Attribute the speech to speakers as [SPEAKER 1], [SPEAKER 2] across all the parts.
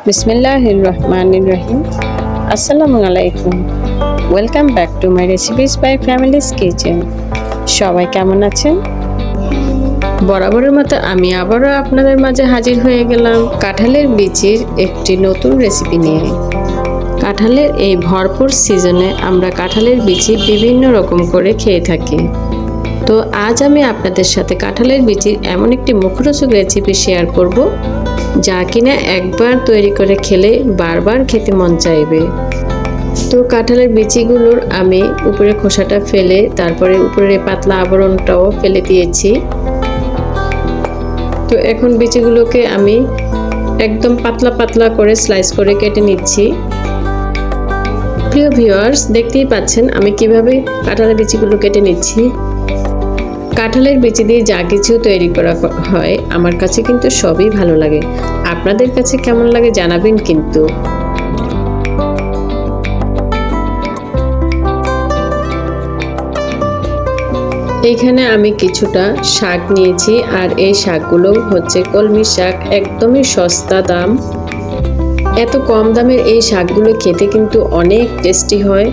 [SPEAKER 1] বিসমিল্লাহির রহমানির রহিম। আসসালামু আলাইকুম। Welcome back to my recipes by family's kitchen. সবাই কেমন আছেন? বরাবরের মতো আমি আবারও আপনাদের মাঝে হাজির হয়ে গেলাম কাঁঠালের বিচির একটি নতুন রেসিপি নিয়ে। কাঁঠালের এই ভরপুর সিজনে আমরা কাঁঠালের বিচি বিভিন্ন রকম করে খেয়ে থাকি। তো আজ আমি আপনাদের সাথে কাঁঠালের বিচির এমন একটি মুখরোচক রেসিপি শেয়ার করব, যা কিনা একবার তৈরি করে খেলে বারবার খেতে মন চাইবে। তো কাঁঠালের বিচিগুলোর আমি উপরে খোসাটা ফেলে তারপরে উপরের পাতলা আবরণটাও ফেলে দিয়েছি। তো এখন বিচিগুলোকে আমি একদম পাতলা পাতলা করে স্লাইস করে কেটে নিচ্ছি। প্রিয় ভিউয়ার্স, দেখতেই পাচ্ছেন আমি কিভাবে কাঁঠালের বিচিগুলো কেটে নিচ্ছি। কাঁঠালের বিচি দিয়ে যা কিছু তৈরি করা হয় আমার কাছে কিন্তু সবই ভালো লাগে। আপনাদের কাছে কেমন লাগে জানাবেন কিন্তু। এইখানে আমি কিছুটা শাক নিয়েছি, আর এই শাকগুলো হচ্ছে কলমি শাক। একদমই সস্তা দাম। এত কম দামের এই শাকগুলো খেতে কিন্তু অনেক টেস্টি হয়।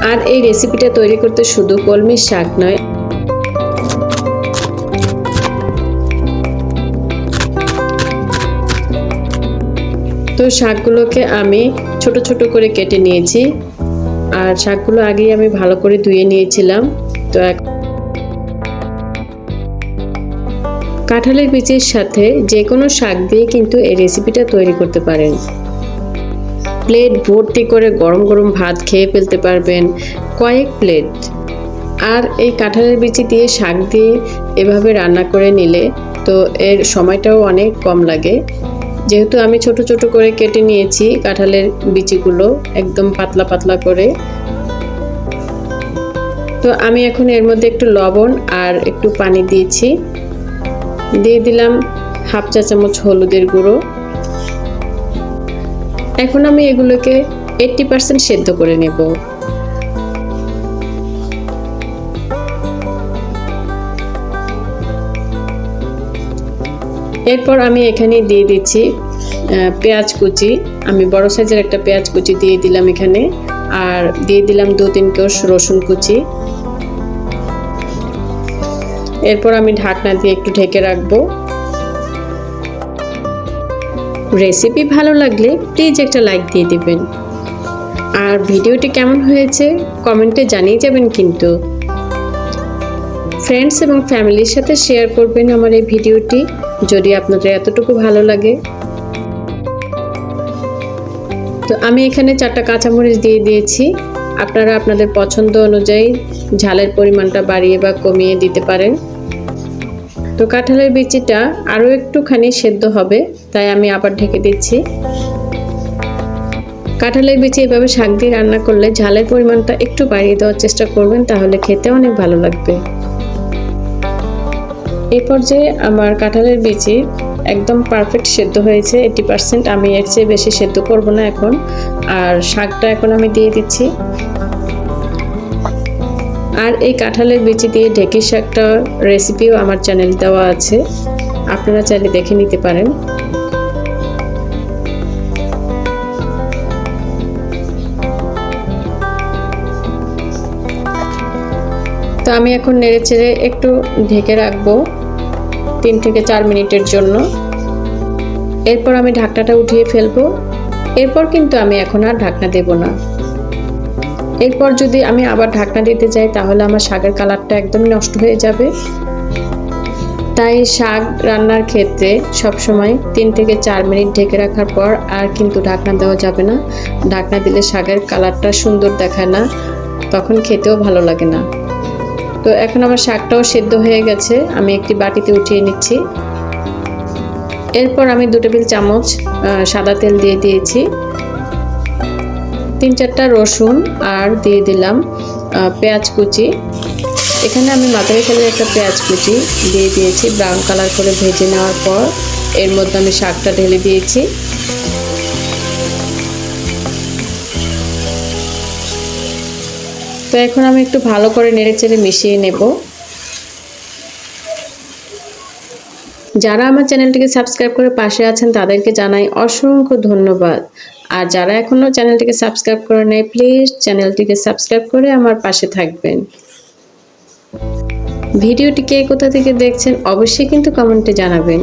[SPEAKER 1] আর এই রেসিপিটা তৈরি করতে শুধু কলমি শাক নয়, তো শাকগুলোকে আমি ছোট ছোট করে কেটে নিয়েছি, আর শাকগুলো আগেই আমি ভালো করে ধুয়ে নিয়েছিলাম। তো কাঁঠালের বিচির সাথে যে কোনো শাক দিয়ে কিন্তু এই রেসিপিটা তৈরি করতে পারেন। প্লেট ভর্তি করে গরম গরম ভাত খেয়ে ফেলতে পারবেন, কয়েক প্লেট। আর এই কাঁঠালের বিচি দিয়ে শাক দিয়ে এভাবে রান্না করে নিলে তো এর সময়টাও অনেক কম লাগে। যেহেতু আমি ছোট ছোট করে কেটে নিয়েছি কাঁঠালের বিচিগুলো একদম পাতলা পাতলা করে, তো আমি এখন এর মধ্যে একটু লবণ আর একটু পানি দিয়েছি। দিয়ে দিলাম হাফ চা চামচ হলুদের গুঁড়ো। এখন আমি এগুলোকে 80% সেদ্ধ করে নেব। এরপর আমি এখানে দিয়ে দিচ্ছি পেঁয়াজ কুচি। আমি বড় সাইজের একটা পেঁয়াজ কুচি দিয়ে দিলাম এখানে, আর দিয়ে দিলাম 2-3 কোষ রসুন কুচি। এরপর আমি ঢাকনা দিয়ে একটু ঢেকে রাখবো। রেসিপি ভালো লাগলে প্লিজ একটা লাইক দিয়ে দিবেন, আর ভিডিওটি কেমন হয়েছে কমেন্টে জানিয়ে যাবেন কিন্তু। ফ্রেন্ডস এবং ফ্যামিলির সাথে শেয়ার করবেন আমার এই ভিডিওটি যদি আপনাদের এতটুকু ভালো লাগে। তো আমি এখানে 4টা কাঁচামরিচ দিয়ে দিয়েছি। আপনারা আপনাদের পছন্দ অনুযায়ী ঝালের পরিমাণটা বাড়িয়ে বা কমিয়ে দিতে পারেন। তো কাঁঠালের বিচিটা আরও একটুখানি সেদ্ধ হবে, তাই আমি আবার ঢেকে দিচ্ছি। কাঁঠালের বিচি এভাবে শাক দিয়ে রান্না করলে ঝালের পরিমাণটা একটু বাড়িয়ে দেওয়ার চেষ্টা করবেন, তাহলে খেতে অনেক ভালো লাগবে। এই পর্যায়ে আমার কাঁঠালের বিচি একদম পারফেক্ট সেদ্ধ হয়েছে 80%। আমি এর চেয়ে বেশি সেদ্ধ করব না এখন। আর শাকটা এখন আমি দিয়ে দিচ্ছি। আর এই কাঁঠালের বিচি দিয়ে ঢেঁকি শাকটা রেসিপিও আমার চ্যানেলে দেওয়া আছে, আপনারা চাইলে দেখে নিতে পারেন। তো আমি এখন নেড়েচেড়ে একটু ঢেকে রাখবো 3 থেকে 4 মিনিটের জন্য। এরপর আমি ঢাকনাটা উঠিয়ে ফেলবো। এরপর কিন্তু আমি এখন আর ঢাকনা দেব না। এরপর যদি আমি আবার ঢাকনা দিতে যাই তাহলে আমার শাকের কালারটা একদমই নষ্ট হয়ে যাবে। তাই শাক রান্নার ক্ষেত্রে সবসময় 3 থেকে 4 মিনিট ঢেকে রাখার পর আর কিন্তু ঢাকনা দেওয়া যাবে না। ঢাকনা দিলে শাকের কালারটা সুন্দর দেখায় না, তখন খেতেও ভালো লাগে না। তো এখন আমার শাকটাও সেদ্ধ হয়ে গেছে, আমি একটি বাটিতে উঠিয়ে নিচ্ছি। এরপর আমি 2 টেবিল চামচ সাদা তেল দিয়ে দিয়েছি, 3-4টা রসুন, আর দিয়ে দিলাম পেঁয়াজ কুচি। এখানে আমি মাঝারি সাইজের একটা পেঁয়াজ কুচি দিয়ে দিয়েছি। ব্রাউন কালার করে ভেজে নেওয়ার পর এর মধ্যে আমি শাকটা ঢেলে দিয়েছি। তো এখন আমি একটু ভালো করে নেড়েচেড়ে মিশিয়ে নেব। যারা আমার চ্যানেলটিকে সাবস্ক্রাইব করে পাশে আছেন তাদেরকে জানাই অসংখ্য ধন্যবাদ। আর যারা এখনও চ্যানেলটিকে সাবস্ক্রাইব করে নেয় প্লিজ চ্যানেলটিকে সাবস্ক্রাইব করে আমার পাশে থাকবেন। ভিডিওটি কে কোথা থেকে দেখছেন অবশ্যই কিন্তু কমেন্টে জানাবেন।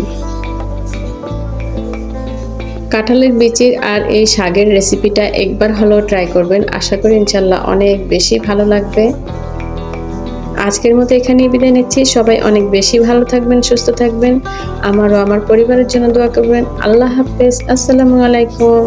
[SPEAKER 1] কাঁঠালের বিচির আর এই শাকের রেসিপিটা একবার হলেও ট্রাই করবেন, আশা করি ইনশাল্লাহ অনেক বেশি ভালো লাগবে। আজকের মতো এখানেই বিদায় নিচ্ছি। সবাই অনেক বেশি ভালো থাকবেন, সুস্থ থাকবেন। আমারও আমার পরিবারের জন্য দোয়া করবেন। আল্লাহ হাফেজ। আসসালামু আলাইকুম।